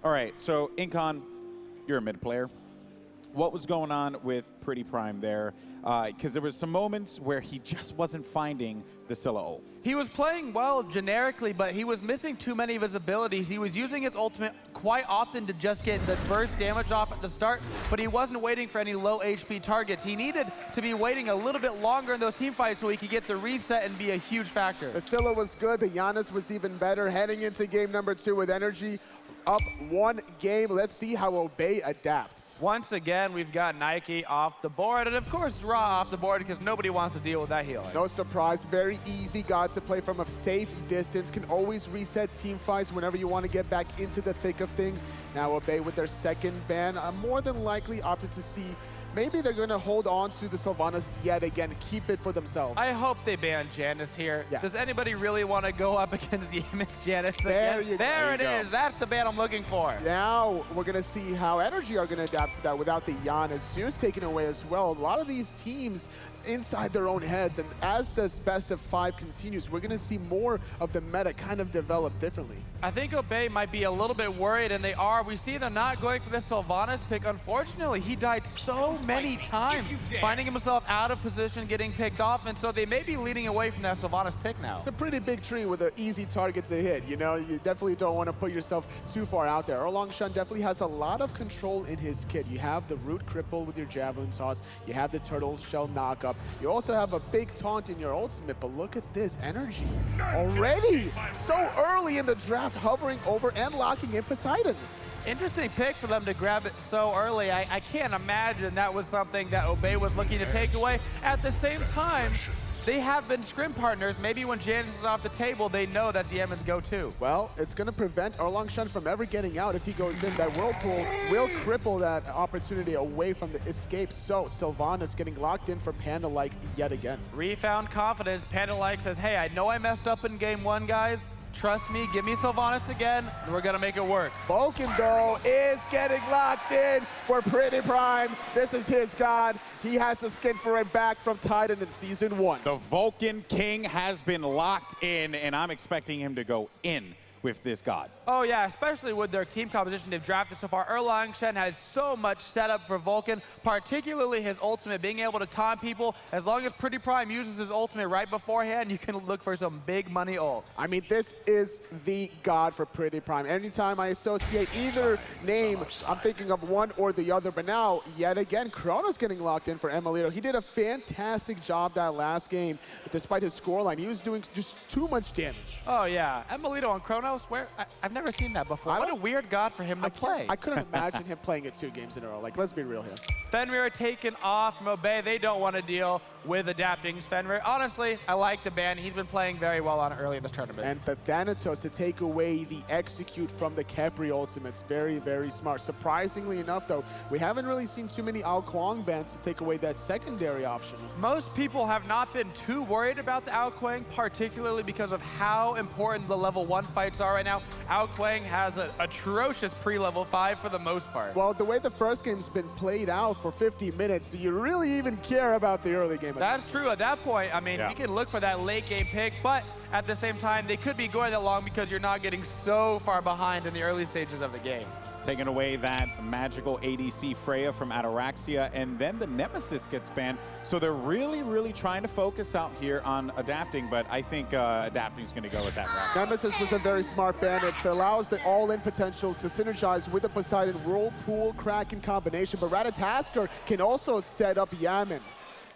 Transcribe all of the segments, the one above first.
All right, so Incon, you're a mid player. What was going on with PrettyPriMe there? Because there was some moments where he just wasn't finding the Scylla ult. He was playing well generically, but he was missing too many of his abilities. He was using his ultimate quite often to just get the burst damage off at the start, but he wasn't waiting for any low HP targets. He needed to be waiting a little bit longer in those team fights so he could get the reset and be a huge factor. The Scylla was good, the Giannis was even better. Heading into game number 2 with NRG up 1 game. Let's see how Obey adapts. Once again, we've got Nike off the board, and of course Raw off the board because nobody wants to deal with that healer. No surprise, very easy god to play from a safe distance, can always reset team fights whenever you want to get back into the thick of things. Now Obey with their second ban, more than likely opted to see maybe they're going to hold on to the Sylvanus yet again, keep it for themselves. I hope they ban Janice here. Yeah. Does anybody really want to go up against Yammyn's Janice There again? you go. There it is. That's the ban I'm looking for. Now we're going to see how NRG are going to adapt to that without the Giannis. Zeus taken away as well. A lot of these teams inside their own heads, and as this best of 5 continues, we're going to see more of the meta kind of develop differently. I think Obey might be a little bit worried, and they are. We see they're not going for the Sylvanus pick. Unfortunately, he died so many times, finding himself out of position, getting picked off, and so they may be leading away from that Sylvanus pick now. It's a pretty big tree with an easy target to hit, you know? You definitely don't want to put yourself too far out there. Erlang Shen definitely has a lot of control in his kit. You have the root cripple with your javelin toss, you have the turtle shell knockup, you also have a big taunt in your ultimate, but look at this energy already so early in the draft, hovering over and locking in Poseidon. Interesting pick for them to grab it so early. I can't imagine that was something that Obey was looking to take away. At the same time, they have been scrim partners. Maybe when Janice is off the table, they know that's Yammyn's go-to. Well, it's going to prevent Erlang Shen from ever getting out if he goes in. That Whirlpool will cripple that opportunity away from the escape. So Sylvanus getting locked in for PandaLike yet again. Refound confidence. PandaLike says, hey, I know I messed up in game 1, guys. Trust me, give me Sylvanus again, and we're gonna make it work. Vulcan, though, is getting locked in for PrettyPriMe. This is his god. He has the skin for it back from Titan in Season 1. The Vulcan King has been locked in, and I'm expecting him to go in with this god. Oh yeah, especially with their team composition they've drafted so far. Erlang Shen has so much setup for Vulcan, particularly his ultimate, being able to taunt people. As long as PrettyPriMe uses his ultimate right beforehand, you can look for some big money ults. I mean, this is the god for PrettyPriMe. Anytime I associate either name, I'm thinking of one or the other. But now, yet again, Chronos getting locked in for emilitoo. He did a fantastic job that last game, despite his scoreline. He was doing just too much damage. Oh yeah, emilitoo on Chronos, where I've never seen that before. What a weird god for him to play. I couldn't imagine him playing it 2 games in a row. Like, let's be real here. Fenrir taken off from Obey. They don't want to deal with adapting Fenrir. Honestly, I like the ban. He's been playing very well on it early in this tournament. And the Thanatos to take away the execute from the Khepri ultimates. Very, very smart. Surprisingly enough, though, we haven't really seen too many Ao Kuang bans to take away that secondary option. Most people have not been too worried about the Ao Kuang, particularly because of how important the level 1 fights are right now. Ao Kuang has an atrocious pre-level 5 for the most part. Well, the way the first game's been played out for 50 minutes, do you really even care about the early game? That's true at that point. I mean, you can look for that late game pick, but at the same time, they could be going that long because you're not getting so far behind in the early stages of the game. Taking away that magical ADC Freya from Ataraxia, and then the Nemesis gets banned. So they're really, really trying to focus out here on adapting, but I think adapting is going to go with that route. Nemesis was a very smart ban. It allows the all-in potential to synergize with the Poseidon Whirlpool Kraken combination, but Ratatoskr can also set up Yammyn.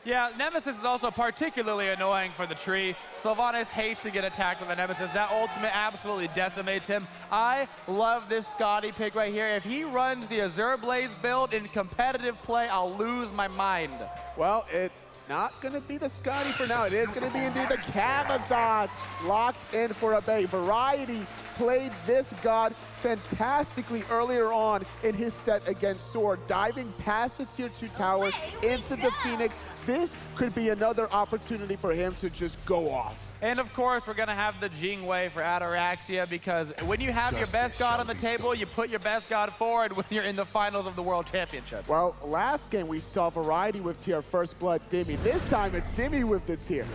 Yeah, Nemesis is also particularly annoying for the tree. Sylvanus hates to get attacked with a Nemesis. That ultimate absolutely decimates him. I love this Scotty pick right here. If he runs the Azure Blaze build in competitive play, I'll lose my mind. Well, it's not going to be the Scotty for now. It is going to be indeed the Camazotoz locked in for a bait. Variety played this god fantastically earlier on in his set against Sword, diving past the tier 2 tower into the Phoenix. This could be another opportunity for him to just go off. And of course, we're gonna have the Jing way for Ataraxia, because when you have your best god on the table, you put your best god forward when you're in the finals of the World Championship. Well, last game we saw Variety with tier First Blood Dimi. This time it's Dimi with the tier.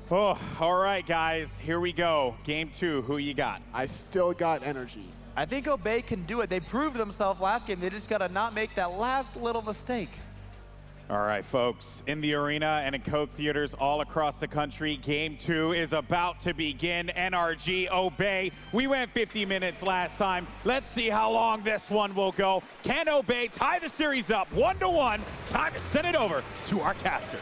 Oh, all right, guys, here we go. Game 2, who you got? I still got energy. I think Obey can do it. They proved themselves last game. They just got to not make that last little mistake. All right, folks, in the arena and in Coke theaters all across the country, Game 2 is about to begin. NRG, Obey. We went 50 minutes last time. Let's see how long this one will go. Can Obey tie the series up 1-1? Time to send it over to our casters.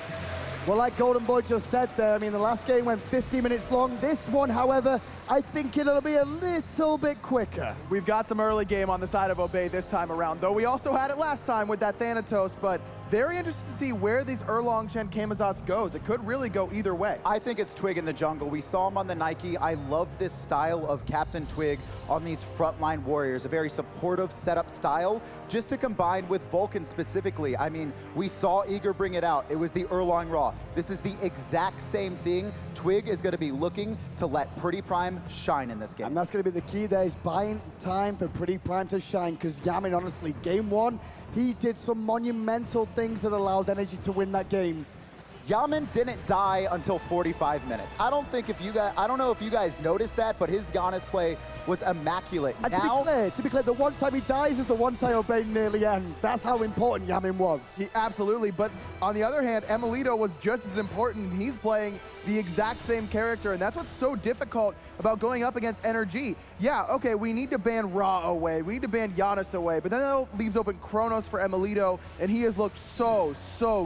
Well, like Golden Boy just said there, I mean, the last game went 50 minutes long. This one, however, I think it'll be a little bit quicker. We've got some early game on the side of Obey this time around, though we also had it last time with that Thanatos, but very interested to see where these Erlang, Shen, Camazotoz goes. It could really go either way. I think it's Twig in the jungle. We saw him on the Nike. I love this style of CaptainTwig on these frontline warriors, a very supportive setup style, just to combine with Vulcan specifically. I mean, we saw Eager bring it out. It was the Erlang Raw. This is the exact same thing. Twig is going to be looking to let PrettyPriMe shine in this game. And that's going to be the key there, is buying time for PrettyPriMe to shine, because Yammyn, honestly, game 1, he did some monumental things that allowed NRG to win that game. Yammyn didn't die until 45 minutes. I don't know if you guys noticed that, but his Giannis play was immaculate. And to be clear, the one time he dies is the one time Obey nearly ends. That's how important Yammyn was. Absolutely, but on the other hand, emilitoo was just as important. He's playing the exact same character, and that's what's so difficult about going up against NRG. Yeah, okay, we need to ban Ra away, we need to ban Giannis away, but then that leaves open Chronos for emilitoo, and he has looked so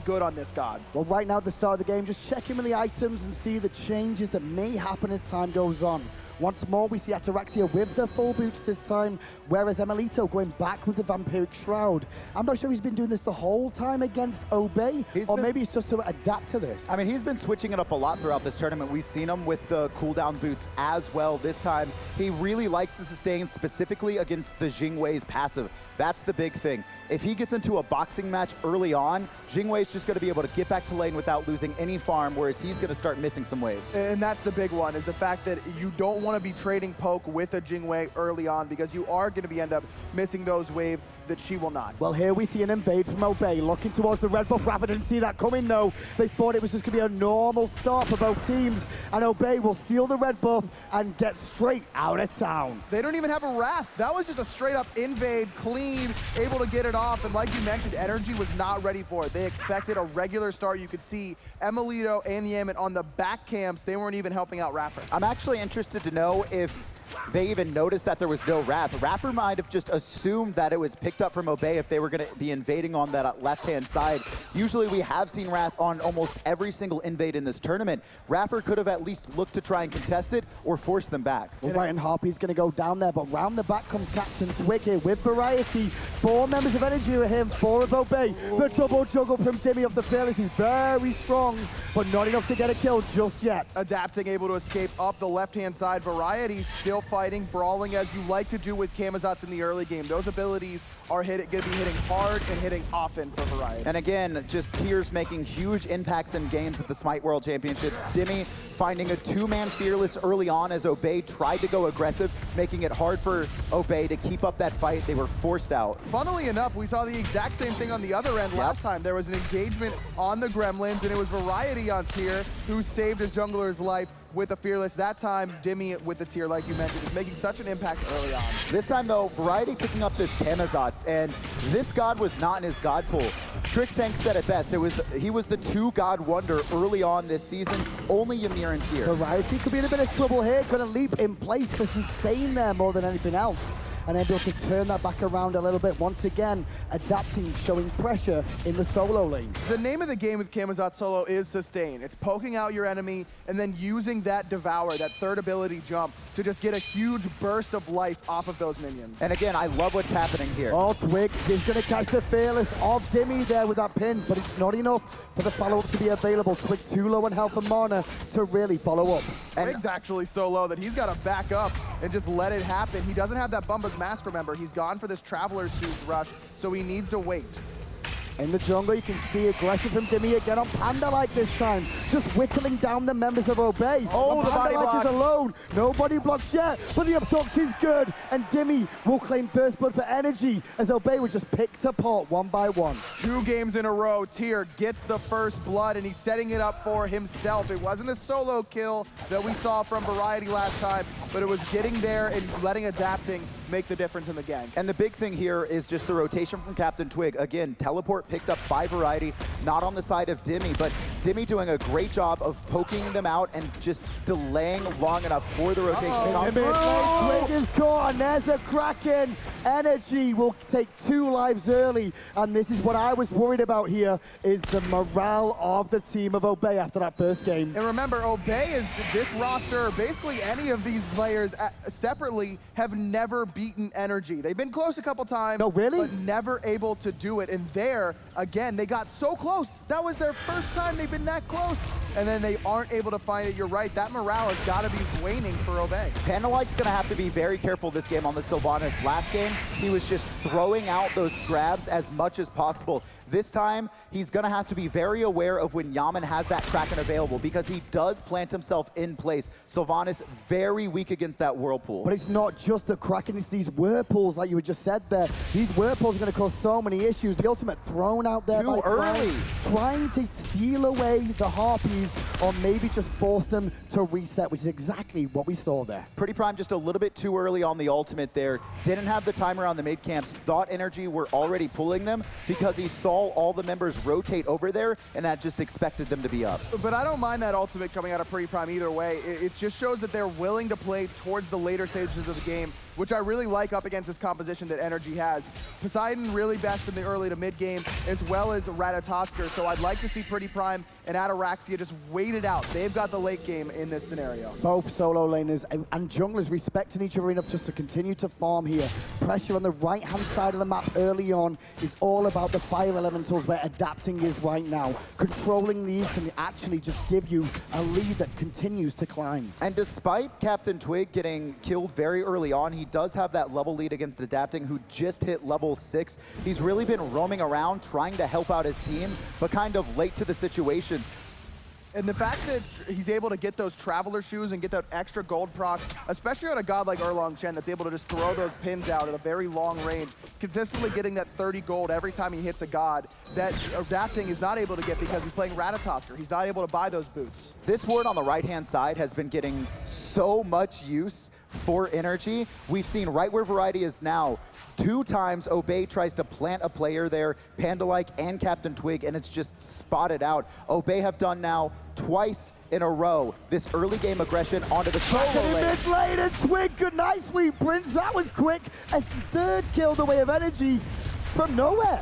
good on this god. Well, right now at the start of the game, just check him in the items and see the changes that may happen as time goes on. Once more, we see Ataraxia with the full boots this time, whereas emilitoo going back with the Vampiric Shroud. I'm not sure he's been doing this the whole time against Obey, maybe it's just to adapt to this. I mean, he's been switching it up a lot throughout this tournament. We've seen him with the cooldown boots as well this time. He really likes the sustain, specifically against the Jingwei's passive. That's the big thing. If he gets into a boxing match early on, Jingwei's just going to be able to get back to lane without losing any farm, whereas he's going to start missing some waves. And that's the big one, is the fact that you don't want to be trading poke with a Jingwei early on, because you are going to end up missing those waves that she will not. Well, here we see an invade from Obey, looking towards the red buff. Rapper didn't see that coming, though. They thought it was just going to be a normal start for both teams, and Obey will steal the red buff and get straight out of town. They don't even have a Wrath. That was just a straight-up invade, clean, able to get it off, and like you mentioned, NRG was not ready for it. They expected a regular start. You could see emilitoo and Yammyn on the back camps. They weren't even helping out Rapper. I'm actually interested to know if they even noticed that there was no Wrath. Rapper might have just assumed that it was picked up from Obey if they were going to be invading on that left-hand side. Usually we have seen Wrath on almost every single invade in this tournament. Rapper could have at least looked to try and contest it or force them back. Well, right, and Harpy's going to go down there, but round the back comes CaptainTwig here with variety. 4 members of NRG are here, 4 of Obey. The double juggle from Dimi of the Fearless is very strong, but not enough to get a kill just yet. Adapting, able to escape up the left-hand side. Variety still fighting, brawling, as you like to do with Camazotoz in the early game. Those abilities are going to be hitting hard and hitting often for Variety. And again, just Tears making huge impacts in games at the Smite World Championships. Dimi finding a 2-man Fearless early on as Obey tried to go aggressive, making it hard for Obey to keep up that fight. They were forced out. Funnily enough, we saw the exact same thing on the other end last time. There was an engagement on the Gremlins, and it was Variety on tier who saved a jungler's life with a Fearless. That time, Dimi with the tier, like you mentioned, is making such an impact early on. This time, though, Variety picking up this Camazotoz, and this god was not in his god pool. Trixtank said it best. He was the 2-god wonder early on this season. Only Yammyn and tier. Variety could be in a bit of trouble here. Going to leap in place for sustain there more than anything else, and able to turn that back around a little bit. Once again, adapting, showing pressure in the solo lane. The name of the game with Camazotoz solo is sustain. It's poking out your enemy and then using that devour, that third ability jump, to just get a huge burst of life off of those minions. And again, I love what's happening here. Oh, Twig is going to catch the Fearless of Dimi there with that pin, but it's not enough for the follow-up to be available. Twig too low in health and mana to really follow up. Twig's actually so low that he's got to back up and just let it happen. He doesn't have that Bumba's Mask, remember. He's gone for this Traveler's Suit rush, so he needs to wait. In the jungle, you can see aggression from Dimi again on PandaLike this time. Just whittling down the members of Obey. Oh, the body block. Is alone. Nobody blocks yet, but the abduct is good. And Dimi will claim first blood for energy as Obey was just picked apart 1 by 1. 2 games in a row, Tier gets the first blood, and he's setting it up for himself. It wasn't a solo kill that we saw from Variety last time, but it was getting there and letting Adapting make the difference in the gang. And the big thing here is just the rotation from CaptainTwig. Again, teleport picked up by Variety, not on the side of Dimi, but Dimi doing a great job of poking them out and just delaying long enough for the rotation. Twig is caught, and there's a Kraken. NRG will take 2 lives early, and this is what I was worried about here, is the morale of the team of Obey after that first game. And remember, Obey is this roster, basically any of these players separately have never beaten NRG. They've been close a couple times, no, really? but never able to do it. And there, again, they got so close. That was their first time they've been that close. And then they aren't able to find it. You're right, that morale has got to be waning for Obey. PANDALIKE's going to have to be very careful this game on the Sylvanus. Last game, he was just throwing out those grabs as much as possible. This time, he's going to have to be very aware of when Yammyn has that Kraken available, because he does plant himself in place. Sylvanus very weak against that Whirlpool. But it's not just the Kraken, it's these Whirlpools, like you had just said there. These Whirlpools are going to cause so many issues. The ultimate thrown out there Too by early. trying to steal away the Harpies, or maybe just force them to reset, which is exactly what we saw there. PrettyPriMe just a little bit too early on the ultimate there. Didn't have the timer on the mid camps. Thought NRG were already pulling them because he saw all the members rotate over there, and that just expected them to be up. But I don't mind that ultimate coming out of PrettyPriMe either way. It just shows that they're willing to play towards the later stages of the game, which I really like up against this composition that NRG has. Poseidon really best in the early to mid game, as well as Ratatoskr, so I'd like to see PrettyPriMe and Ataraxia just wait it out. They've got the late game in this scenario. Both solo laners and junglers respecting each other enough just to continue to farm here. Pressure on the right-hand side of the map early on is all about the fire elementals, where adapting is right now. Controlling these can actually just give you a lead that continues to climb. And despite CaptainTwig getting killed very early on, he does have that level lead against Adapting, who just hit level 6. He's really been roaming around trying to help out his team, but kind of late to the situations. And the fact that he's able to get those Traveler shoes and get that extra gold proc, especially on a god like Erlang Shen that's able to just throw those pins out at a very long range, consistently getting that 30 gold every time he hits a god, that Adapting is not able to get because he's playing Ratatoskr. He's not able to buy those boots. This ward on the right-hand side has been getting so much use for NRG. We've seen right where Variety is now, 2 times Obey tries to plant a player there, PANDALIKE and CaptainTwig, and it's just spotted out. Obey have done now twice in a row this early game aggression onto the solo lane. Mid lane, and Twig, good night, sweet prince. That was quick. A 3rd kill the way of energy from nowhere.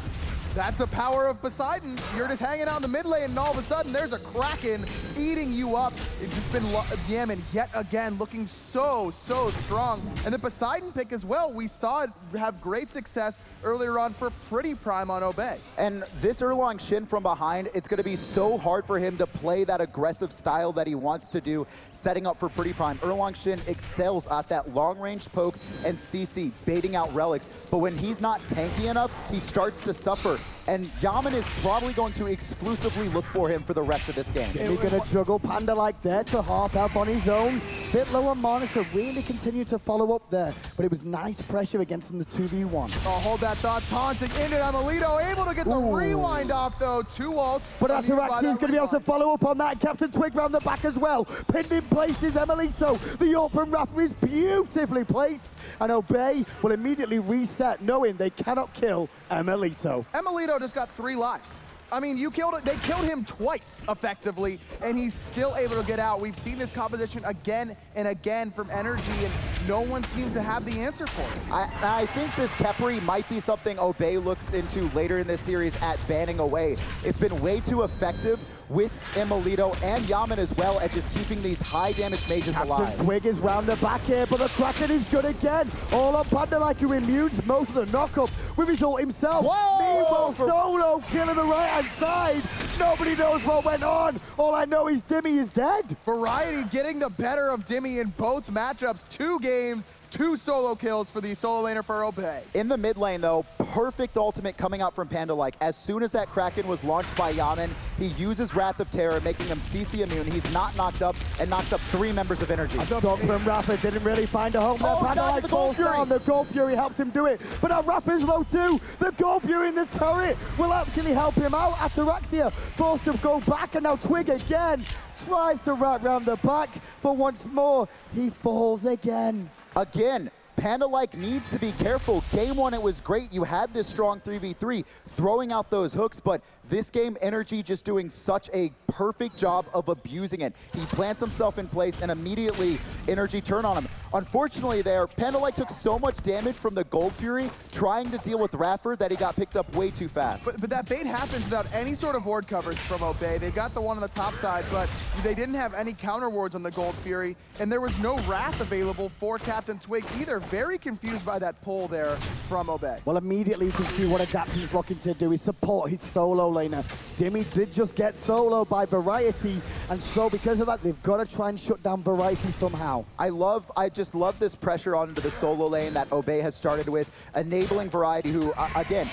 That's the power of Poseidon. You're just hanging out in the mid lane, and all of a sudden, there's a Kraken eating you up. It's just been Yammyn yet again, looking so strong. And the Poseidon pick as well, we saw it have great success earlier on for PrettyPriMe on Obey. And this Erlang Shen from behind, it's going to be so hard for him to play that aggressive style that he wants to do, setting up for PrettyPriMe. Erlang Shen excels at that long-range poke and CC, baiting out relics. But when he's not tanky enough, he starts to suffer. And Yammyn is probably going to exclusively look for him for the rest of this game. He's going to juggle PANDALIKE there to half up on his own. Bit lower monitor, really continue to follow up there. But it was nice pressure against him, the 2v1. Oh, hold that thought. Taunting into emilitoo, able to get the rewind off though. 2 ults. But Ataraxia is going to be able to follow up on that. CaptainTwig round the back as well. Pinned in place is emilitoo. The open wrapper is beautifully placed. And Obey will immediately reset, knowing they cannot kill emilitoo. emilitoo just got 3 lives. I mean, they killed him twice, effectively, and he's still able to get out. We've seen this composition again and again from NRG, and no one seems to have the answer for it. I think this Khepri might be something Obey looks into later in this series at banning away. It's been way too effective with emilitoo and Yammyn as well at just keeping these high damage mages alive. CaptainTwig is round the back here, but the Kraken is good again. All on PANDALIKE, who immunes most of the knockup with his ult himself. Meanwhile, solo kill on the right-hand side. Nobody knows what went on. All I know is Dimi is dead. Variety getting the better of Dimi in both matchups. 2 games, 2 solo kills for the solo laner for Obey. In the mid lane, though, perfect ultimate coming out from PANDALIKE. As soon as that Kraken was launched by Yammyn, he uses Wrath of Terror, making him CC immune. He's not knocked up, and knocked up 3 members of NRG. Dog from Rapper didn't really find a home there. PANDALIKE falls down. The Gold Fury helped him do it. But now Rapper's low too. The Gold Fury in the turret will actually help him out. Ataraxia forced to go back, and now Twig again tries to wrap round the back. But once more, he falls again. Again, PandaLike needs to be careful. Game 1, it was great. You had this strong 3v3, throwing out those hooks, but this game, NRG just doing such a perfect job of abusing it. He plants himself in place, and immediately NRG turn on him. Unfortunately there, PandaLike took so much damage from the Gold Fury trying to deal with iRaffer that he got picked up way too fast. But that bait happens without any sort of ward coverage from Obey. They got the one on the top side, but they didn't have any counter wards on the Gold Fury, and there was no Wrath available for CaptainTwig either. Very confused by that pull there from Obey. Well, immediately you can see what Adapting's looking to do is support his solo laner. Dimi did just get soloed by Variety, and so because of that, they've got to try and shut down Variety somehow. I just love this pressure onto the solo lane that Obey has started with, enabling Variety, who, again,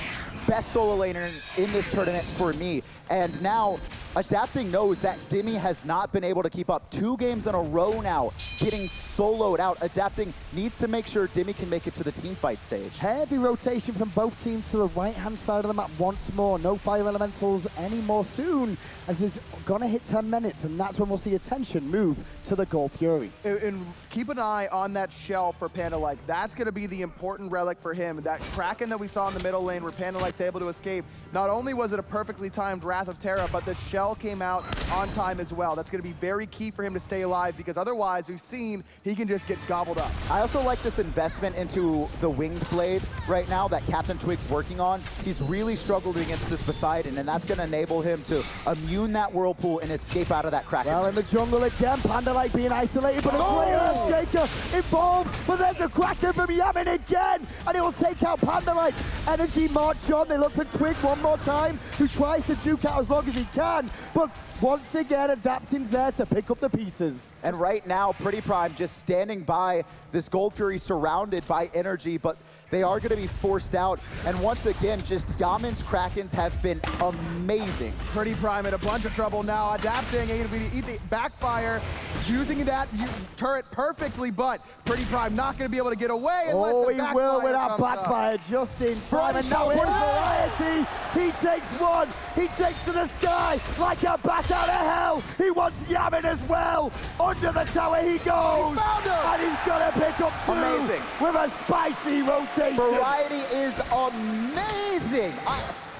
best solo laner in this tournament for me. And now, Adapting knows that Dimi has not been able to keep up 2 games in a row now, getting soloed out. Adapting needs to make sure Dimi can make it to the team fight stage. Heavy rotation from both teams to the right-hand side of the map once more. No fire elementals anymore soon, as it's gonna hit 10 minutes, and that's when we'll see attention move to the Gold Fury. And keep an eye on that shell for PandaLike. That's going to be the important relic for him. That Kraken that we saw in the middle lane where PandaLike's able to escape, not only was it a perfectly timed Wrath of Terra, but the shell came out on time as well. That's going to be very key for him to stay alive, because otherwise we've seen he can just get gobbled up. I also like this investment into the Winged Blade right now that CaptainTwig's working on. He's really struggled against this Poseidon, and that's going to enable him to immune that Whirlpool and escape out of that Kraken. Well, in the jungle again, PandaLike being isolated, but a great Earthshaker involved, but there's a Kraken from Yammyn again, and it will take out PandaLike. NRG march on, they look for Twig one more time, who tries to duke out as long as he can, but once again, Adapting's there to pick up the pieces. And right now, PrettyPriMe just standing by this Gold Fury surrounded by NRG, but they are going to be forced out. And once again, just Yammyn's Krakens have been amazing. PrettyPriMe in a bunch of trouble now. Adapting, able to eat the backfire, using that turret perfectly, but PrettyPriMe not going to be able to get away unless Oh, the he will with that backfire just in time. And now here's Variety. He takes one. He takes to the sky like a bat out of hell. He wants Yammyn as well. Under the tower he goes. He found him. And he's going to pick up 2 Amazing. with a spicy rotation. Variety is amazing.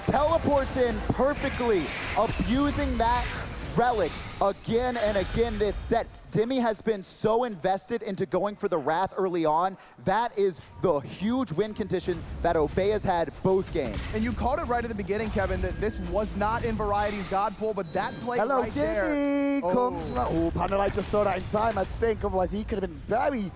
Teleports in perfectly, abusing that relic again and again this set. Dimi has been so invested into going for the Wrath early on. That is the huge win condition that Obey has had both games. And you called it right at the beginning, Kevin, that this was not in Variety's God pool, but that play Hello, right there. Dimi comes. Oh, PandaLike just saw that in time, I think. Otherwise, he could have been very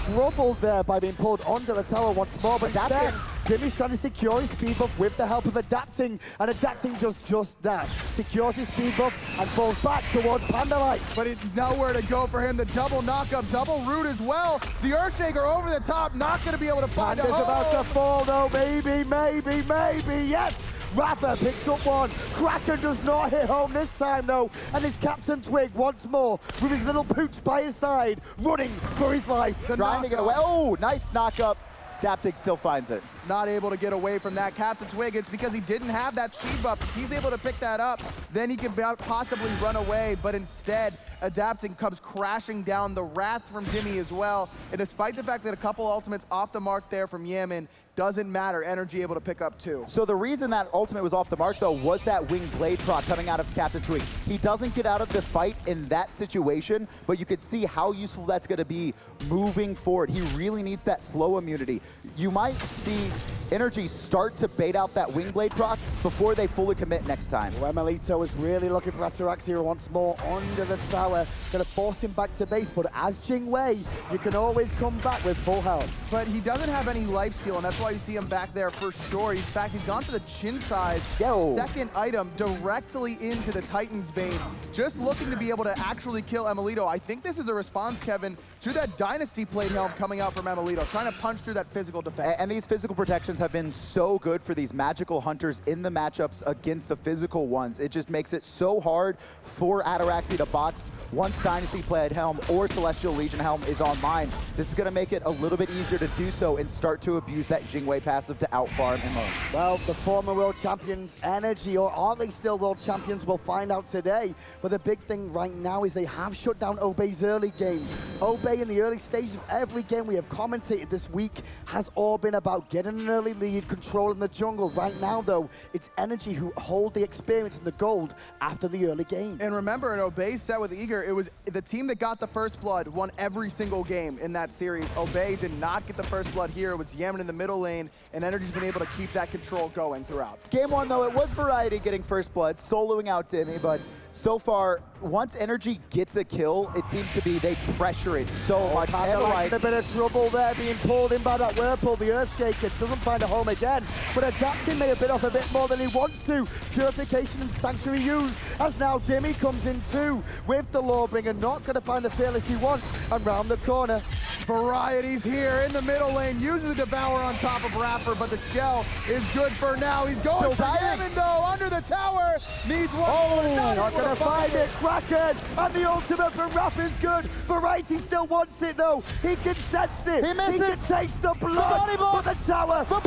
troubled there by being pulled onto the tower once more. But then Dimi's trying to secure his speed buff with the help of Adapting, and Adapting does just that. Secures his speed buff and falls back towards PandaLike. But it's nowhere to go for him. The double knockup, double root as well. The Earthshaker over the top, not going to be able to find a Panda's hole. about to fall though, maybe, yes! Rapper picks up one. Kraken does not hit home this time though. And it's CaptainTwig once more with his little pooch by his side, running for his life. Trying to get away. Oh, nice knock-up. Adapting still finds it. Not able to get away from that. CaptainTwig, it's because he didn't have that speed buff. If he's able to pick that up, then he could possibly run away, but instead, Adapting comes crashing down. The Wrath from Dimi as well. And despite the fact that a couple ultimates off the mark there from Yammyn, doesn't matter. NRG able to pick up 2. So the reason that ultimate was off the mark, though, was that Winged Blade proc coming out of CaptainTwig. He doesn't get out of the fight in that situation, but you could see how useful that's going to be moving forward. He really needs that slow immunity. You might see NRG start to bait out that Winged Blade proc before they fully commit next time. Well, emilitoo is really looking for Ataraxia once more under the tower. Going to force him back to base, but as Jing Wei, you can always come back with full health. But he doesn't have any life steal, and that's why you see him back there for sure. In fact, he's gone to the chin size. Yo. Second item directly into the Titan's Bane. Just looking to be able to actually kill emilitoo. I think this is a response, Kevin, to that Dynasty Plate Helm coming out from emilitoo, trying to punch through that physical defense. And these physical protections have been so good for these magical hunters in the matchups against the physical ones. It just makes it so hard for Ataraxia to box once Dynasty Plate Helm or Celestial Legion Helm is online. This is going to make it a little bit easier to do so and start to abuse that Jing Wei passive to outfarm in lane. Well, the former world champions, NRG, or are they still world champions? We'll find out today But the big thing right now is they have shut down Obey's early game. Obey in the early stages of every game we have commentated this week has all been about getting an early lead, controlling the jungle. Right now, though, it's NRG who hold the experience and the gold after the early game. And remember, in Obey's set with Eager, it was the team that got the first blood won every single game in that series. Obey did not get the first blood here. It was Yammyn in the middle lane, and NRG's been able to keep that control going throughout. Game 1, though, it was Variety getting first blood, soloing out Dimi, but so far, once NRG gets a kill, it seems to be they pressure it so much. PANDALIKE in a bit of trouble there, being pulled in by that Whirlpool. The Earthshaker doesn't find a home again, but Adapting may have bit off a bit more than he wants to. Purification and Sanctuary used, as now Dimi comes in too, with the Lawbringer, not going to find the Fearless he wants, and round the corner. Variety's here in the middle lane, uses the Devour on top of Raffer, but the shell is good for now. He's going for Yammyn, though, under the tower. Needs one. Oh, not going to find it. Kraken, and the ultimate from Raffer is good. Variety still wants it, though. He can sense it. He can taste the blood. But the tower, the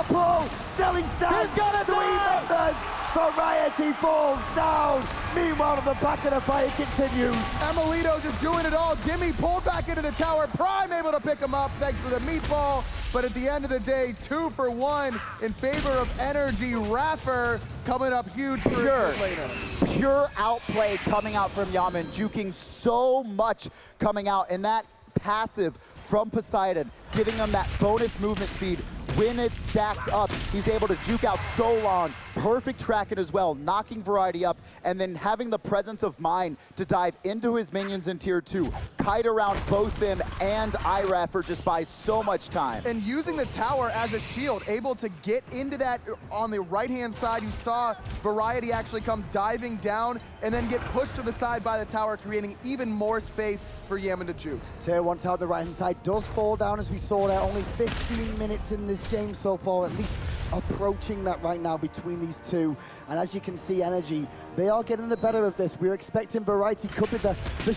pull, still he stands. He's got it. 3 members. Variety falls down. Meanwhile, the back of the fight continues. emilitoo just doing it all. Dimi pulled back into the tower. Prime able to pick him up thanks to the meatball. But at the end of the day, 2 for 1 in favor of NRG. Raffer coming up huge for later. Pure outplay coming out from Yammyn, juking so much coming out, and that passive from Poseidon, giving him that bonus movement speed. When it's stacked up, he's able to juke out so long. Perfect tracking as well, knocking Variety up, and then having the presence of mind to dive into his minions in tier 2. Kite around both him and iRaffer just buys so much time. And using the tower as a shield, able to get into that on the right-hand side. You saw Variety actually come diving down and then get pushed to the side by the tower, creating even more space for Yammyn to juke. Tier 1 tower, the right-hand side does fall down, as we saw there. Only 15 minutes in this game so far, at least approaching that right now between these two. And as you can see, NRG, they are getting the better of this. We're expecting Variety could be the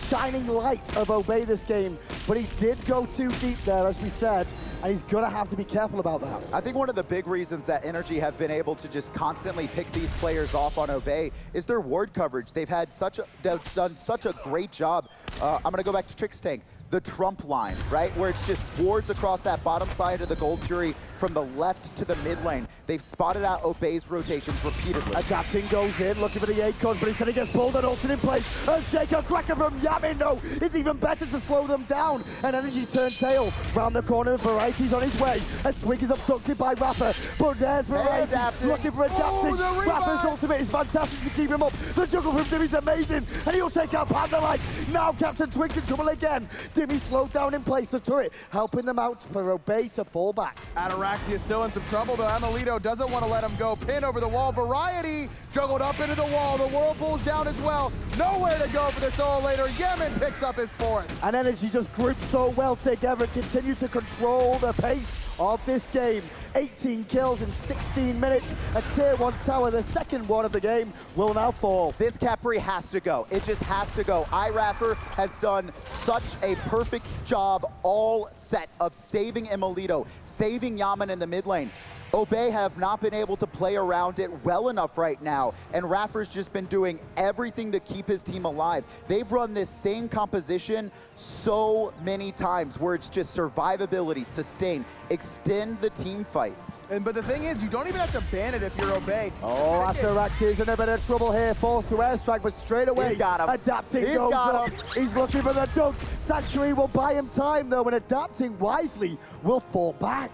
shining light of Obey this game, but he did go too deep there, as we said, and he's gonna have to be careful about that. I think one of the big reasons that NRG have been able to just constantly pick these players off on Obey is their ward coverage. They've done such a great job. I'm gonna go back to Trix Tank. The Trump line, right? Where it's just wards across that bottom side of the Gold Fury from the left to the mid lane. They've spotted out Obey's rotations repeatedly. Adapting goes in, looking for the 8 codes, but instead he gets pulled and ulted in place. A shaker cracker from Yammyn, no, it's even better to slow them down. And NRG turn tail round the corner. Variety's on his way as Twig is abducted by Raffer, but there's Variety looking for Adapting. Raffer's ultimate is fantastic to keep him up. The juggle from Dimi's amazing, and he'll take out PANDALIKE. Now CaptainTwig's in trouble again. Dimi slowed down in place, the turret helping them out for Obey to fall back. Ataraxia still in some trouble, though. emilitoo doesn't want to let him go. Pin over the wall. Variety juggled up into the wall. The Whirlpool's down as well. Nowhere to go for the solo later. Yammyn picks up his 4th. And NRG just grouped so well together, continue to control the pace of this game. 18 kills in 16 minutes. A tier 1 tower, the second one of the game, will now fall. This Khepri has to go. It just has to go. iRaffer has done such a perfect job all set of saving emilitoo, saving Yammyn in the mid lane. Obey have not been able to play around it well enough right now, and Raffer's just been doing everything to keep his team alive. They've run this same composition so many times where it's just survivability, sustain, extend the team fights. But the thing is, you don't even have to ban it if you're Obey. Oh, Ataraxia's in a bit of trouble here, falls to airstrike, but straight away, He's got him. Adapting He's goes got up. him. He's looking for the dunk. Sanctuary will buy him time, though, and Adapting wisely will fall back.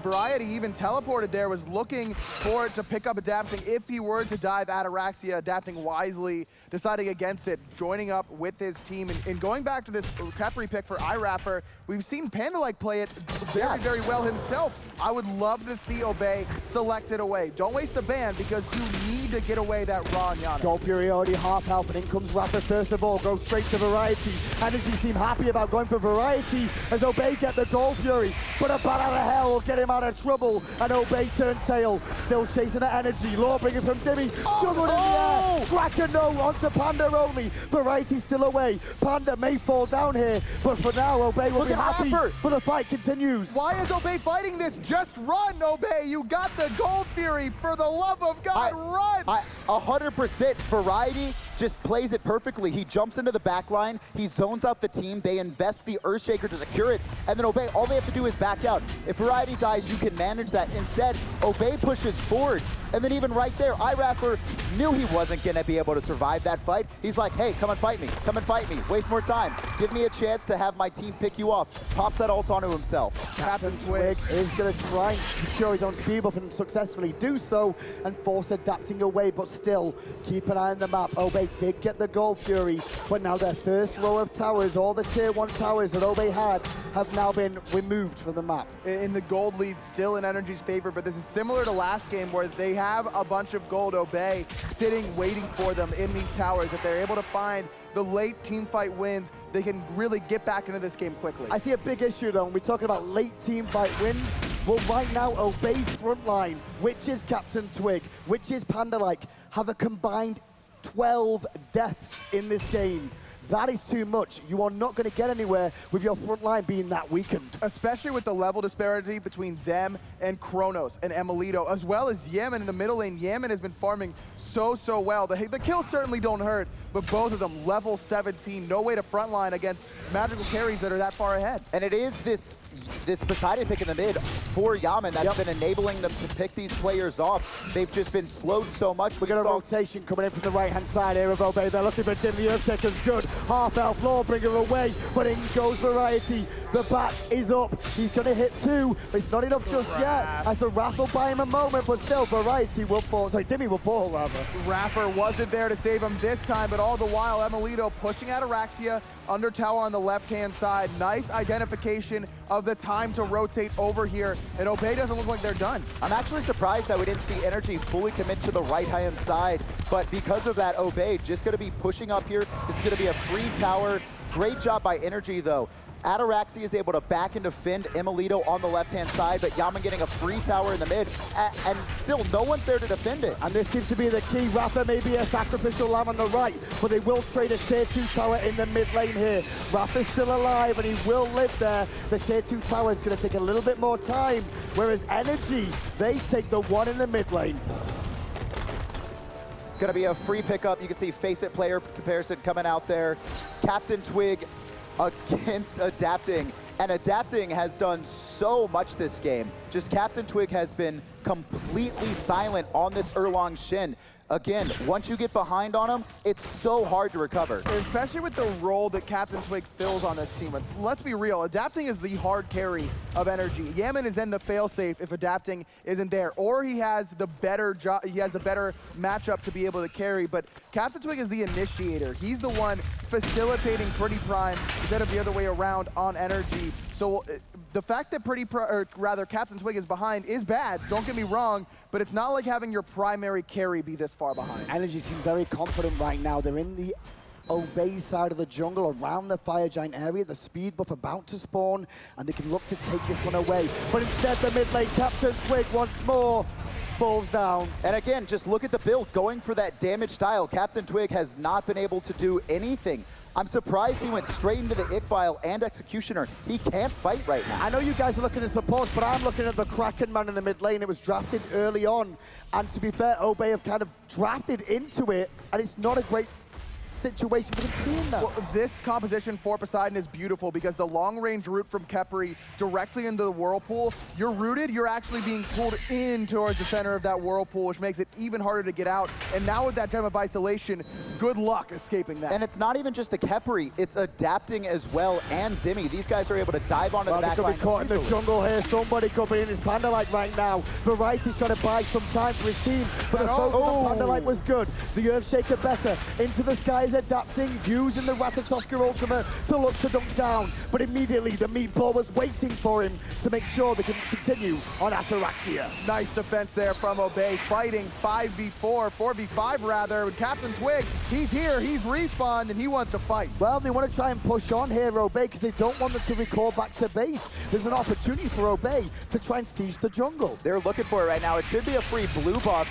Variety even teleported there, was looking for it to pick up Adapting if he were to dive. Ataraxia adapting wisely, deciding against it, joining up with his team. And going back to this Khepri pick for iRaffer, we've seen PANDALIKE play it very well himself. I would love to see Obey select it away. Don't waste the ban, because you need to get away that raw on Yana. Gold Fury already half health, and in comes Raffer first of all, goes straight to Variety. NRG seem happy about going for Variety as Obey get the Gold Fury, but a bat out of hell will get him out of trouble, and Obey turn tail, still chasing at NRG. Lawbringer from Dimi, juggled in the air. Kraken no, onto Panda only. Variety still away. Panda may fall down here, but for now Obey will be happy, but the fight continues. Why is Obey fighting this? Just run, Obey. You got the Gold Fury. For the love of God, run. 100% Variety just plays it perfectly. He jumps into the back line, he zones out the team, they invest the Earthshaker to secure it, and then Obey, all they have to do is back out. If Variety dies, you can manage that. Instead, Obey pushes forward, and then even right there, iRaffer knew he wasn't gonna be able to survive that fight. He's like, hey, come and fight me, waste more time. Give me a chance to have my team pick you off. Pops that ult onto himself. CaptainTwig is going to try and secure his own speed buff and successfully do so and force adapting away, but still keep an eye on the map. Obey did get the Gold Fury, but now their first row of towers, all the tier 1 towers that Obey had, have now been removed from the map. In the gold lead, still in NRG's favor, but this is similar to last game where they have a bunch of gold Obey sitting, waiting for them in these towers. If they're able to find the late team fight wins, they can really get back into this game quickly. I see a big issue though when we're talking about late team fight wins. Well, right now, Obey's front line, which is CaptainTwig, which is PANDALIKE, have a combined 12 deaths in this game. That is too much. You are not going to get anywhere with your front line being that weakened. Especially with the level disparity between them and Chronos and emilitoo, as well as Yammyn in the middle lane. Yammyn has been farming so well. The kills certainly don't hurt, but both of them level 17. No way to frontline against magical carries that are that far ahead. And it is this Poseidon pick in the mid for Yammyn that's been enabling them to pick these players off. They've just been slowed so much. We got a rotation coming in from the right-hand side here of Obey. They're looking for Dimi. The Earthshaker's good. Half-elf Lawbringer away, but in goes Variety. The back is up. He's going to hit 2, but it's not enough just yet. As the Wrath will buy him a moment, but still Variety will fall. Sorry, Dimi will fall, rather. iRaffer wasn't there to save him this time, but all the while, emilitoo pushing Ataraxia under tower on the left-hand side. Nice identification of the time to rotate over here, and Obey doesn't look like they're done. I'm actually surprised that we didn't see NRG fully commit to the right-hand side, but because of that, Obey just going to be pushing up here. This is going to be a free tower. Great job by NRG, though. Ataraxia is able to back and defend emilitoo on the left-hand side, but Yammyn getting a free tower in the mid, and still no one's there to defend it. And this seems to be the key. Rapha may be a sacrificial lamb on the right, but they will trade a tier 2 tower in the mid lane here. Rapha's still alive, and he will live there. The tier 2 tower is going to take a little bit more time, whereas NRG, they take the one in the mid lane. Gonna be a free pickup. You can see face it player comparison coming out there. CaptainTwig against adapting, and adapting has done so much this game. Just CaptainTwig has been completely silent on this Erlang Shen. Again, once you get behind on him, it's so hard to recover. Especially with the role that CaptainTwig fills on this team. Let's be real, adapting is the hard carry of NRG. Yammyn is then the failsafe if adapting isn't there, or he has the better matchup to be able to carry. But CaptainTwig is the initiator. He's the one facilitating PrettyPriMe instead of the other way around on NRG. So the fact that CaptainTwig is behind is bad, don't get me wrong, but it's not like having your primary carry be this far behind. NRG seems very confident right now. They're in the Obey side of the jungle around the Fire Giant area. The speed buff about to spawn, and they can look to take this one away. But instead, the mid lane, CaptainTwig once more falls down. And again, just look at the build, going for that damage style. CaptainTwig has not been able to do anything. I'm surprised he went straight into the Ick-File and Executioner. He can't fight right now. I know you guys are looking at support, but I'm looking at the Kraken man in the mid lane. It was drafted early on, and to be fair, Obey have kind of drafted into it, and it's not a great situation for them to be in that. Well, this composition for Poseidon is beautiful because the long-range route from Khepri directly into the whirlpool, you're rooted, you're actually being pulled in towards the center of that whirlpool, which makes it even harder to get out. And now with that time of isolation, good luck escaping that. And it's not even just the Khepri, it's adapting as well, and Dimi. These guys are able to dive onto the back line. They could be caught in the jungle here. Somebody coming in is PANDALIKE right now. Variety's trying to buy some time for his team, but the focus on PANDALIKE was good. The Earthshaker better. Into the sky is adapting, using the Ratatoskr ultimate to look to dunk down, but immediately the meatball was waiting for him to make sure they can continue on Ataraxia. Nice defense there from Obey, fighting 5v4, 4v5 rather, with CaptainTwig. He's here, he's respawned, and he wants to fight. Well, they want to try and push on here, Obey, because they don't want them to recall back to base. There's an opportunity for Obey to try and siege the jungle. They're looking for it right now. It should be a free blue buff.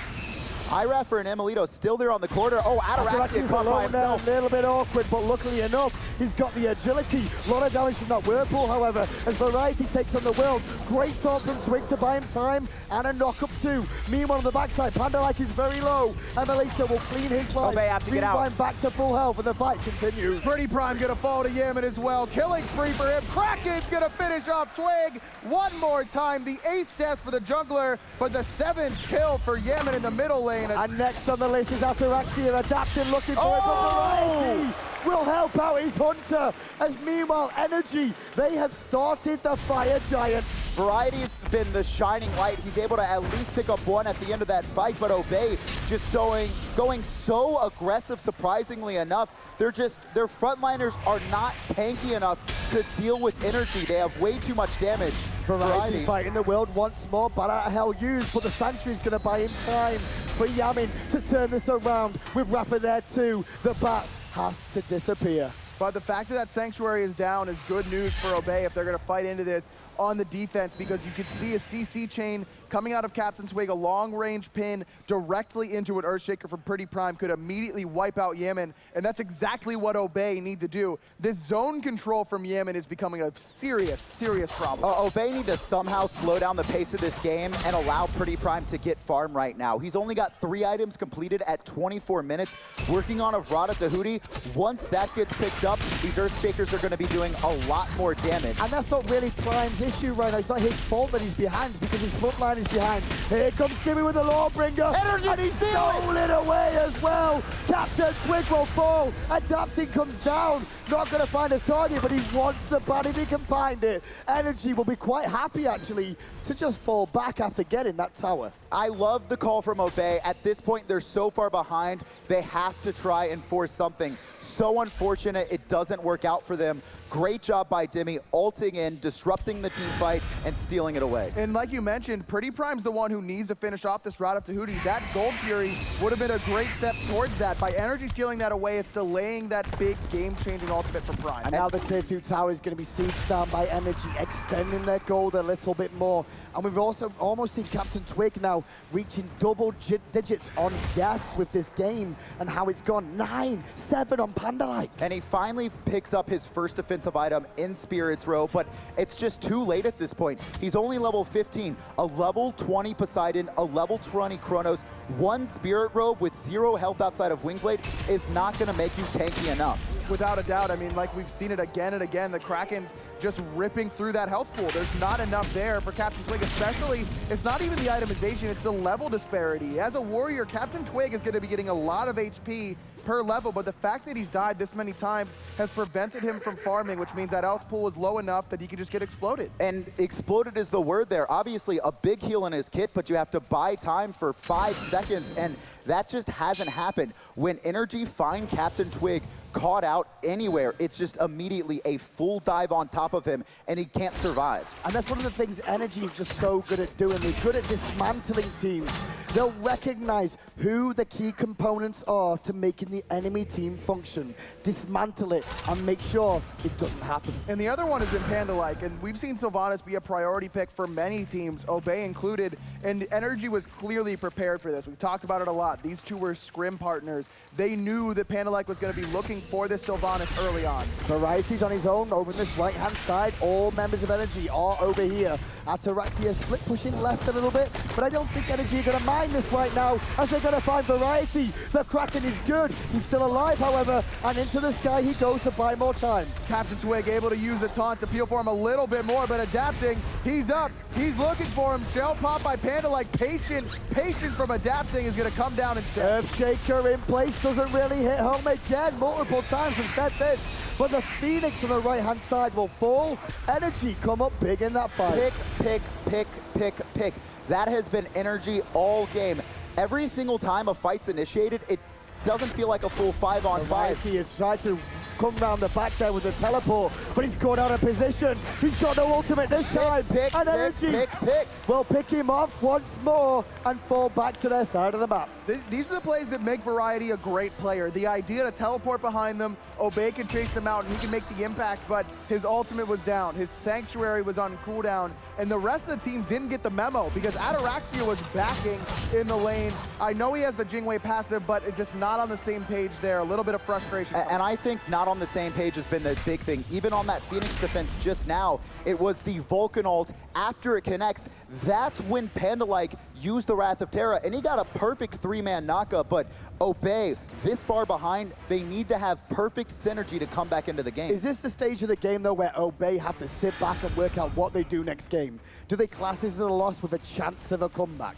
iRaffer and emilitoo still there on the corner. Oh, Ataraxia caught by himself. A little bit awkward, but luckily enough, He's got the agility. A lot of damage from that Whirlpool, however, as Variety takes on the world. Great taunt from Twig to buy him time, and a knock up too. Meanwhile, on the backside, PandaLike is very low. emilitoo will clean his life. Obey have to get out. Rewind back to full health, and the fight continues. PrettyPriMe gonna fall to Yammyn as well. Killing spree for him. Kraken's gonna finish off Twig one more time. The 8th death for the jungler, but the 7th kill for Yammyn in the middle lane. And next on the list is Ataraxia, adapting, looking for it, but Variety will help out his Hunter, as meanwhile, NRG, they have started the Fire Giant. Variety's been the shining light. He's able to at least pick up one at the end of that fight, but Obey just going so aggressive, surprisingly enough. Their frontliners are not tanky enough to deal with energy. They have way too much damage. Variety fighting the world once more, but out of hell used, but the Sanctuary's going to buy him time for Yammyn to turn this around. With Rapper there too, the bat has to disappear. But the fact that Sanctuary is down is good news for Obey if they're going to fight into this on the defense, because you could see a CC chain coming out of CaptainTwig, a long-range pin directly into an Earthshaker from PrettyPriMe could immediately wipe out Yammyn, and that's exactly what Obey need to do. This zone control from Yammyn is becoming a serious, serious problem. Obey need to somehow slow down the pace of this game and allow PrettyPriMe to get farm right now. He's only got 3 items completed at 24 minutes, working on a Ratatoskr. Once that gets picked up, these Earthshakers are going to be doing a lot more damage. And that's not really Prime's issue right now. It's not his fault that he's behind, because his frontline is behind. Here comes Dimi with the Lawbringer, and he's stolen away as well. CaptainTwig will fall. Adapting comes down. Not going to find a target, but he wants the bat if he can find it. NRG will be quite happy, actually, to just fall back after getting that tower. I love the call from Obey. At this point, they're so far behind, they have to try and force something. So unfortunate it doesn't work out for them. Great job by Dimi, ulting in, disrupting the team fight, and stealing it away. And like you mentioned, PrettyPrime's the one who needs to finish off this Ratatoskr. That Gold Fury would have been a great step towards that. By NRG stealing that away, it's delaying that big game-changing ultimate for Prime. And now the tier 2 tower is going to be sieged down by NRG, extending their gold a little bit more. And we've also almost seen CaptainTwig now reaching double digits on deaths with this game, and how it's gone 9-7 on PandaLike. And he finally picks up his first defensive item in Spirit's Row, but it's just too late at this point. He's only level 15, a level 20 Poseidon, a level 20 Chronos, 1 Spirit Robe with 0 health outside of Wingblade is not going to make you tanky enough. Without a doubt, I mean, like we've seen it again and again, the Kraken's just ripping through that health pool. There's not enough there for CaptainTwig, especially, it's not even the itemization, it's the level disparity. As a warrior, CaptainTwig is going to be getting a lot of HP per level, but the fact that he's died this many times has prevented him from farming, which means that health pool is low enough that he could just get exploded. And exploded is the word there. Obviously a big heal in his kit, but you have to buy time for 5 seconds, and that just hasn't happened. When NRG find CaptainTwig caught out anywhere, it's just immediately a full dive on top of him, and he can't survive. And that's one of the things NRG is just so good at doing. They're good at dismantling teams. They'll recognize who the key components are to making the enemy team function, dismantle it, and make sure it doesn't happen. And the other one has been PandaLike, and we've seen Sylvanus be a priority pick for many teams, Obey included, and NRG was clearly prepared for this. We've talked about it a lot. These two were scrim partners. They knew that PandaLike was going to be looking for this Sylvanus early on. Variety's on his own over this right-hand side. All members of NRG are over here. Ataraxia split pushing left a little bit, but I don't think NRG are going to mind this right now, as they're going to find Variety. The Kraken is good. He's still alive, however, and into the sky he goes to buy more time. CaptainTwig able to use the taunt to peel for him a little bit more, but adapting, he's up, he's looking for him. Shell pop by PandaLike, patience from adapting is going to come down instead. Earthshaker in place, doesn't really hit home again, multiple times and said this, but the Phoenix on the right-hand side will fall. NRG come up big in that fight. Pick. That has been NRG all game. Every single time a fight's initiated, it doesn't feel like a full 5-on-5. He has tried to come round the back there with the teleport, but he's got out of position. He's got no ultimate this time. Pick. Will pick him off once more and fall back to their side of the map. These are the plays that make Variety a great player. The idea to teleport behind them, Obey can chase them out, and he can make the impact, but his ultimate was down. His Sanctuary was on cooldown, and the rest of the team didn't get the memo because Ataraxia was backing in the lane. I know he has the Jing passive, but it's just not on the same page there. A little bit of frustration. And I think not on the same page has been the big thing. Even on that Phoenix defense just now, it was the Vulcan ult. After it connects, that's when PANDALIKE used the Wrath of Terra, and he got a perfect three-man knockup. But Obey, this far behind, they need to have perfect synergy to come back into the game. Is this the stage of the game, though, where Obey have to sit back and work out what they do next game? Do they class this as a loss with a chance of a comeback?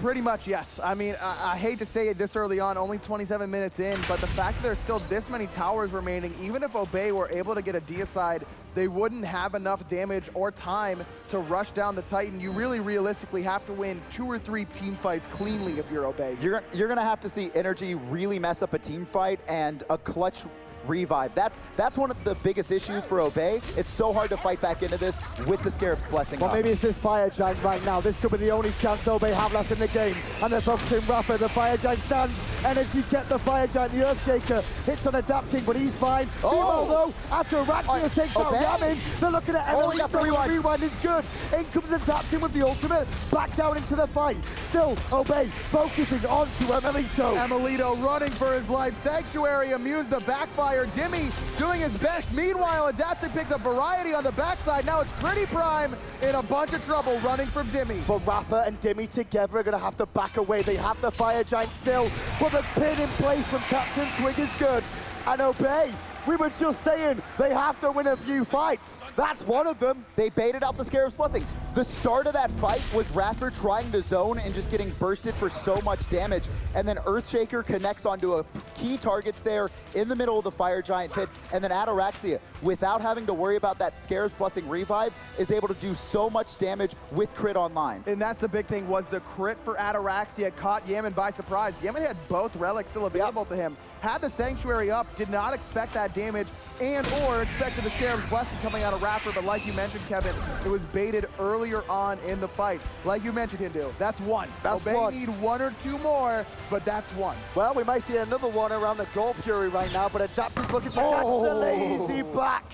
Pretty much, yes. I mean, I hate to say it this early on, only 27 minutes in, but the fact that there's still this many towers remaining, even if Obey were able to get a deicide, they wouldn't have enough damage or time to rush down the Titan. You really realistically have to win 2 or 3 team fights cleanly if you're Obey. You're going to have to see NRG really mess up a team fight and a clutch revive. That's one of the biggest issues for Obey. It's so hard to fight back into this with the Scarab's Blessing. Well, maybe it's this Fire Giant right now. This could be the only chance Obey have left in the game. And they're focusing iRaffer. The Fire Giant stands. NRG get the Fire Giant. The Earthshaker hits on adapting, but he's fine. Meanwhile, though, after Ataraxia takes out Yammyn, they're looking at Emilitoo. The rewind is good. In comes adapting with the ultimate. Back down into the fight. Still, Obey focusing on to Emilitoo. Emilitoo running for his life. Sanctuary immunes the backfire. Dimi doing his best. Meanwhile, Adaptive picks up Variety on the backside. Now it's PrettyPriMe in a bunch of trouble running from Dimi. But iRaffer and Dimi together are going to have to back away. They have the Fire Giant still, but the pin in place from CaptainTwig is good. And Obey, we were just saying, they have to win a few fights. That's one of them. They baited out the Scarab's Blessing. The start of that fight was iRaffer trying to zone and just getting bursted for so much damage. And then Earthshaker connects onto a key targets there in the middle of the Fire Giant pit. And then Ataraxia, without having to worry about that Scarab's Blessing revive, is able to do so much damage with crit online. And that's the big thing, was the crit for Ataraxia caught Yammyn by surprise. Yammyn had both relics still available to him. Had the Sanctuary up, did not expect that damage, and or expected the Scarab's Blessing coming out of iRaffer, but like you mentioned, Kevin, it was baited earlier on in the fight. Like you mentioned, Hindu, that's one. That's Obey one. need 1 or 2 more, but that's one. Well, we might see another one around the Gold Fury right now, but Adaptive's looking to catch the lazy back.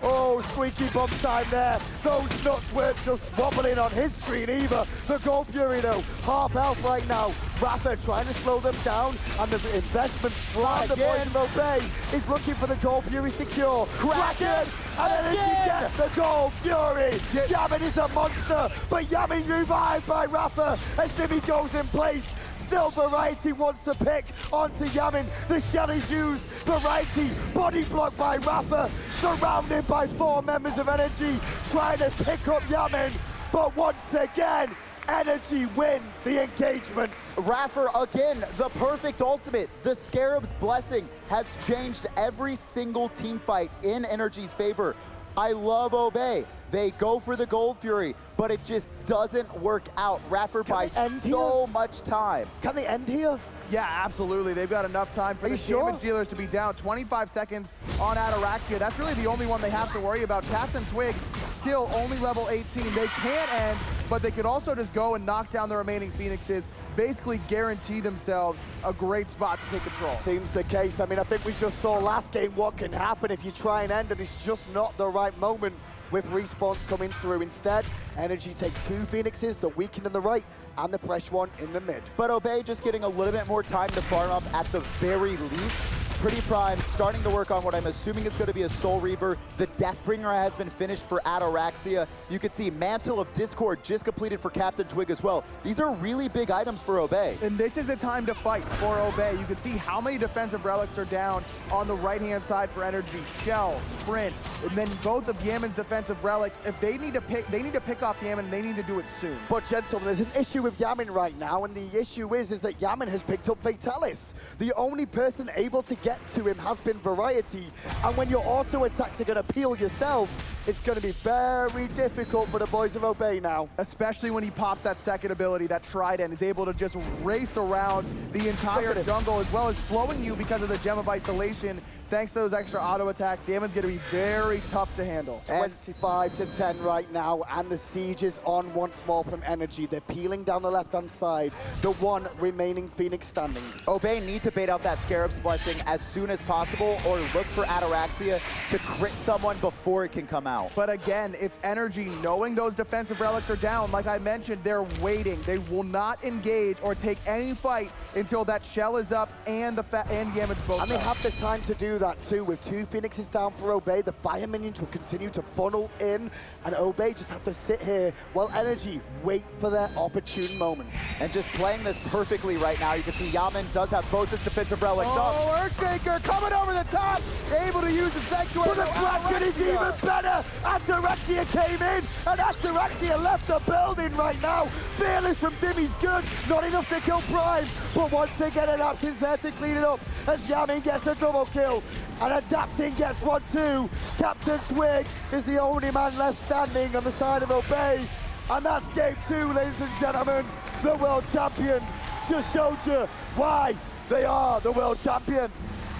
Oh, squeaky bum time there. Those nuts weren't just wobbling on his screen either. The Gold Fury, though, half health right now. iRaffer trying to slow them down, and the investment from the boys of Obey is looking for the Gold Fury secure. Kraken, and then you get the Gold Fury. Yammyn is a monster, but Yammyn revived by iRaffer as Dimi goes in place. Still, Variety wants to pick onto Yammyn. The shell is used. Variety, body blocked by iRaffer, surrounded by 4 members of NRG, trying to pick up Yammyn. But once again, NRG win the engagement. iRaffer, again, the perfect ultimate. The Scarab's Blessing has changed every single team fight in NRG's favor. I love Obey. They go for the Gold Fury, but it just doesn't work out. iRaffer buys so much time. Can they end here? Yeah, absolutely. They've got enough time for the damage dealers to be down. 25 seconds on Ataraxia. That's really the only one they have to worry about. CaptainTwig still only level 18. They can't end, but they could also just go and knock down the remaining Phoenixes, basically guarantee themselves a great spot to take control. Seems the case. I mean, I think we just saw last game what can happen if you try and end, and it's just not the right moment with respawns coming through. Instead, NRG take 2 Phoenixes, the weakened in the right and the fresh one in the mid. But Obey just getting a little bit more time to farm up at the very least. PrettyPriMe starting to work on what I'm assuming is going to be a Soul Reaver. The Deathbringer has been finished for Ataraxia. You can see Mantle of Discord just completed for CaptainTwig as well. These are really big items for Obey. And this is the time to fight for Obey. You can see how many defensive relics are down on the right-hand side for NRG. Shell, Sprint, and then both of Yammyn's defensive relics. If they need to pick off Yammyn, they need to do it soon. But gentlemen, there's an issue with Yammyn right now, and the issue is that Yammyn has picked up Fatalis. The only person able to get to him has been Variety, and when your auto attacks are going to peel yourself, it's going to be very difficult for the boys of Obey now. Especially when he pops that second ability, that Trident is able to just race around the entire jungle, as well as slowing you because of the Gem of Isolation. thanks to those extra auto attacks, Yammyn's going to be very tough to handle. 25-10 right now, and the siege is on once more from NRG. They're peeling down the left-hand side. The one remaining Phoenix standing. Obey need to bait out that Scarab's Blessing as soon as possible, or look for Ataraxia to crit someone before it can come out. But again, it's NRG knowing those defensive relics are down. Like I mentioned, they're waiting. They will not engage or take any fight until that shell is up and Yammyn's both And they up. have the time to do that too. With 2 Phoenixes down for Obey, the fire minions will continue to funnel in, and Obey just have to sit here while NRG wait for their opportune moment. And just playing this perfectly right now, you can see Yammyn does have both his defensive relics up. Oh, Earthshaker coming over the top, able to use the Sanctuary. But the Kraken is even better! Ataraxia came in, and Ataraxia left the building right now. Fearless from Dimi's good, not enough to kill Prime, but once again Adapting's there to clean it up as Yammyn gets a double kill. And Adapting gets one too. CaptainTwig is the only man left standing on the side of Obey. And that's game 2, ladies and gentlemen. The world champions just showed you why they are the world champions.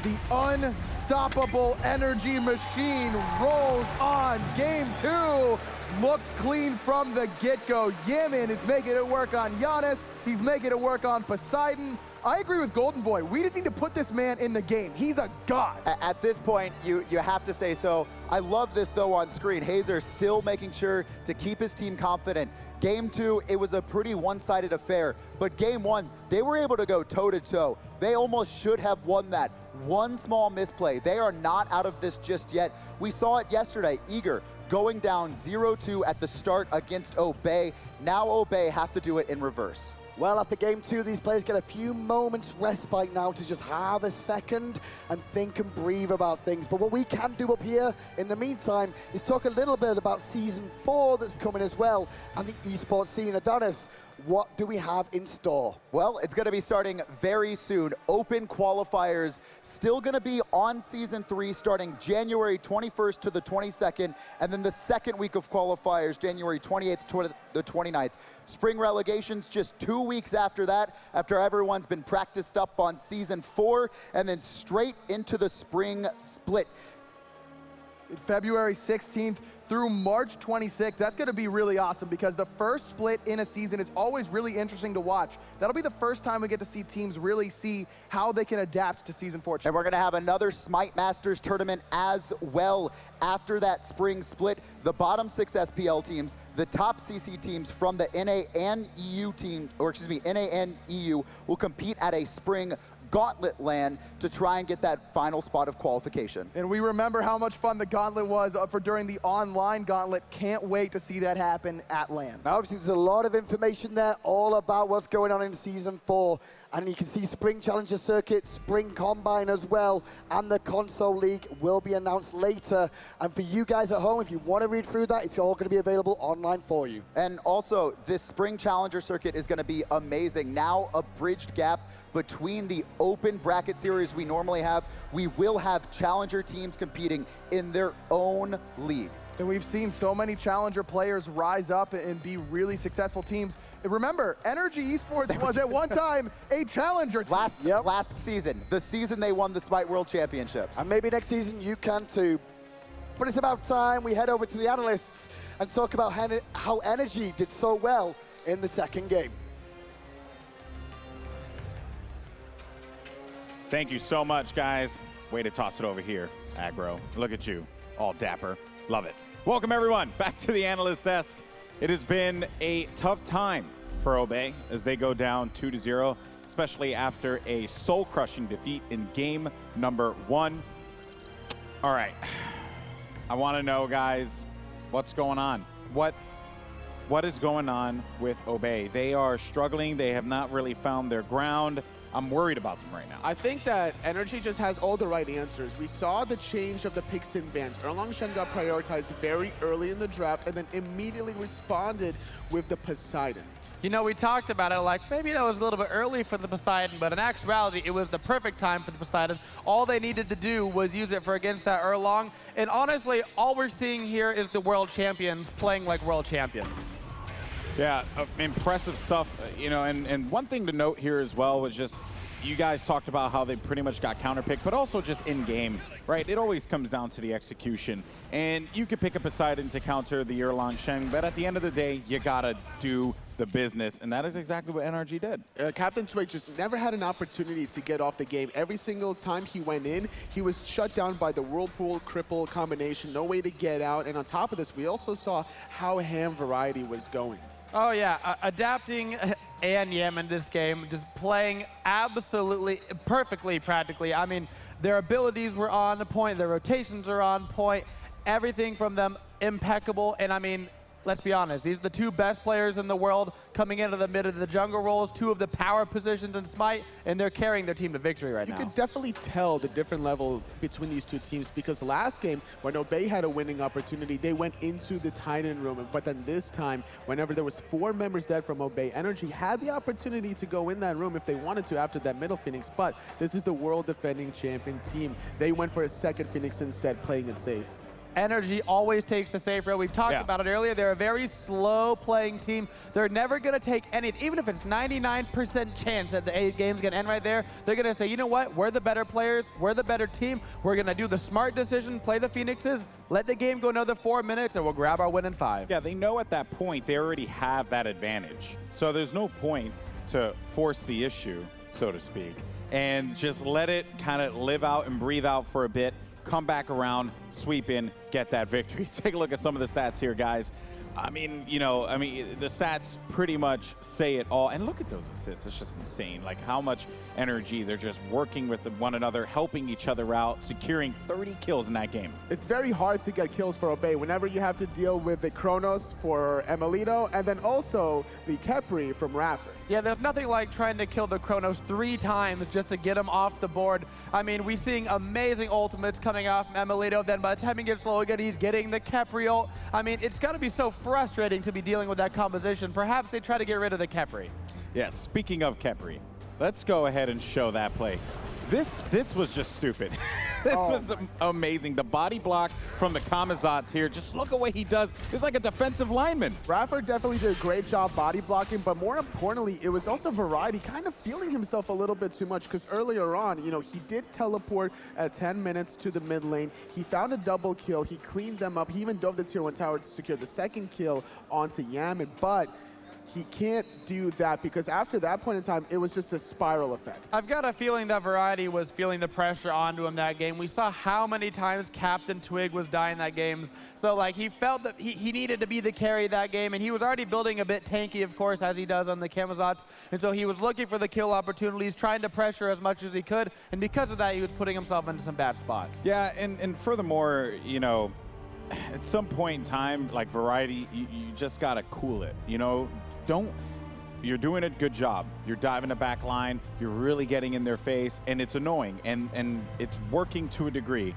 The unstoppable energy machine rolls on. Game 2 looked clean from the get-go. Yammyn is making it work on Giannis. He's making it work on Poseidon. I agree with Golden Boy. We just need to put this man in the game. He's a god. At this point, you have to say so. I love this, though, on screen. Hazer still making sure to keep his team confident. Game 2, it was a pretty one-sided affair. But Game 1, they were able to go toe-to-toe. They almost should have won that. One small misplay. They are not out of this just yet. We saw it yesterday. Eager going down 0-2 at the start against Obey. Now Obey have to do it in reverse. Well, after game 2, these players get a few moments respite now to just have a second and think and breathe about things. But what we can do up here in the meantime is talk a little bit about Season 4 that's coming as well and the esports scene. Adonis, what do we have in store? Well, it's going to be starting very soon. Open qualifiers still going to be on Season 3 starting January 21st to the 22nd, and then the second week of qualifiers, January 28th to the 29th. Spring relegations just 2 weeks after that, after everyone's been practiced up on Season 4, and then straight into the spring split. February 16th through March 26th. That's going to be really awesome because the first split in a season is always really interesting to watch. That'll be the first time we get to see teams really see how they can adapt to Season 4. And we're going to have another Smite Masters tournament as well after that spring split. The bottom 6 SPL teams, the top CC teams from the NA and EU team, or excuse me, NA and EU will compete at a spring gauntlet LAN to try and get that final spot of qualification. And we remember how much fun the gauntlet was for during the online gauntlet. Can't wait to see that happen at LAN. Now, obviously, there's a lot of information there all about what's going on in Season 4. And you can see Spring Challenger Circuit, Spring Combine as well, and the Console League will be announced later. And for you guys at home, if you want to read through that, it's all going to be available online for you. And also, this Spring Challenger Circuit is going to be amazing. Now a bridged gap between the open bracket series we normally have. We will have Challenger teams competing in their own league. And we've seen so many Challenger players rise up and be really successful teams. And remember, NRG Esports was at one time a Challenger team. Last season, the season they won the Smite World Championships. And maybe next season you can too. But it's about time we head over to the analysts and talk about how NRG did so well in the second game. Thank you so much, guys. Way to toss it over here, Aggro. Look at you, all dapper. Love it. Welcome, everyone, back to the analyst desk. It has been a tough time for Obey as they go down 2-0, especially after a soul-crushing defeat in game number 1. All right, I want to know, guys, what's going on? What is going on with Obey? They are struggling. They have not really found their ground. I'm worried about them right now. I think that NRG just has all the right answers. We saw the change of the picks and bans. Erlang Shen got prioritized very early in the draft and then immediately responded with the Poseidon. You know, we talked about it like maybe that was a little bit early for the Poseidon, but in actuality, it was the perfect time for the Poseidon. All they needed to do was use it for against that Erlang. And honestly, all we're seeing here is the world champions playing like world champions. Yeah, impressive stuff, you know, and one thing to note here as well was just you guys talked about how they pretty much got counterpicked, but also just in-game, right? It always comes down to the execution. And you could pick a Poseidon to counter the Erlang Shen, but at the end of the day, you gotta do the business, and that is exactly what NRG did. CaptainTwig just never had an opportunity to get off the game. Every single time he went in, he was shut down by the Whirlpool Cripple combination, no way to get out. And on top of this, we also saw how ham Variety was going. Oh yeah, adapting and Yammyn this game, just playing absolutely perfectly practically. I mean, their abilities were on point, their rotations are on point, everything from them impeccable, and I mean, let's be honest, these are the two best players in the world coming into the mid of the jungle roles, two of the power positions in Smite, and they're carrying their team to victory right now. You could definitely tell the different level between these two teams, because last game, when Obey had a winning opportunity, they went into the Titan room. But then this time, whenever there was 4 members dead from Obey, NRG had the opportunity to go in that room if they wanted to after that middle Phoenix, but this is the world defending champion team. They went for a second Phoenix instead, playing it safe. NRG always takes the safe road. We've talked about it earlier. They're a very slow playing team. They're never going to take any, even if it's 99% chance that the game's going to end right there, they're going to say, you know what, we're the better players, we're the better team, we're going to do the smart decision, play the Phoenixes, let the game go another 4 minutes, and we'll grab our win in 5. Yeah, they know at that point they already have that advantage. So there's no point to force the issue, so to speak, and just let it kind of live out and breathe out for a bit. Come back around, sweep in, get that victory. Take a look at some of the stats here, guys. I mean, the stats pretty much say it all. And look at those assists. It's just insane. Like how much energy. They're just working with one another, helping each other out, securing 30 kills in that game. It's very hard to get kills for Obey whenever you have to deal with the Chronos for emilitoo, and then also the Khepri from iRaffer. Yeah, there's nothing like trying to kill the Chronos 3 times just to get him off the board. I mean, we're seeing amazing ultimates coming off from emilitoo. Then by the time he gets low again, he's getting the Khepri ult. I mean, it's got to be so frustrating to be dealing with that composition. Perhaps they try to get rid of the Khepri. Yeah, speaking of Khepri, let's go ahead and show that play. This was just stupid. This was amazing. The body block from the Camazotoz here. Just look at what he does. It's like a defensive lineman. iRaffer definitely did a great job body blocking, but more importantly, it was also Variety kind of feeling himself a little bit too much, because earlier on, he did teleport at 10 minutes to the mid lane. He found a double kill. He cleaned them up. He even dove the tier 1 tower to secure the second kill onto Yammyn, but he can't do that because after that point in time, it was just a spiral effect. I've got a feeling that Variety was feeling the pressure onto him that game. We saw how many times CaptainTwig was dying that game. So like he felt that he needed to be the carry that game, and he was already building a bit tanky, of course, as he does on the Camazotoz. And so he was looking for the kill opportunities, trying to pressure as much as he could. And because of that, he was putting himself into some bad spots. Yeah, and furthermore, at some point in time, like Variety, you just gotta cool it, You're doing a good job. You're diving the back line. You're really getting in their face, and it's annoying, and it's working to a degree.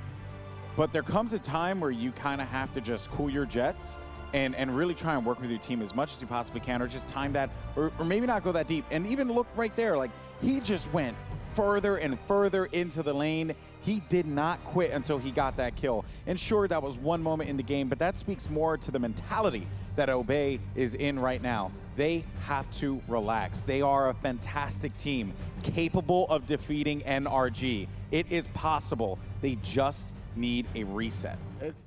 But there comes a time where you kind of have to just cool your jets and really try and work with your team as much as you possibly can, or just time that, or maybe not go that deep. And even look right there, like he just went further and further into the lane. He did not quit until he got that kill. And sure, that was one moment in the game, but that speaks more to the mentality that Obey is in right now. They have to relax. They are a fantastic team, capable of defeating NRG. It is possible. They just need a reset. It's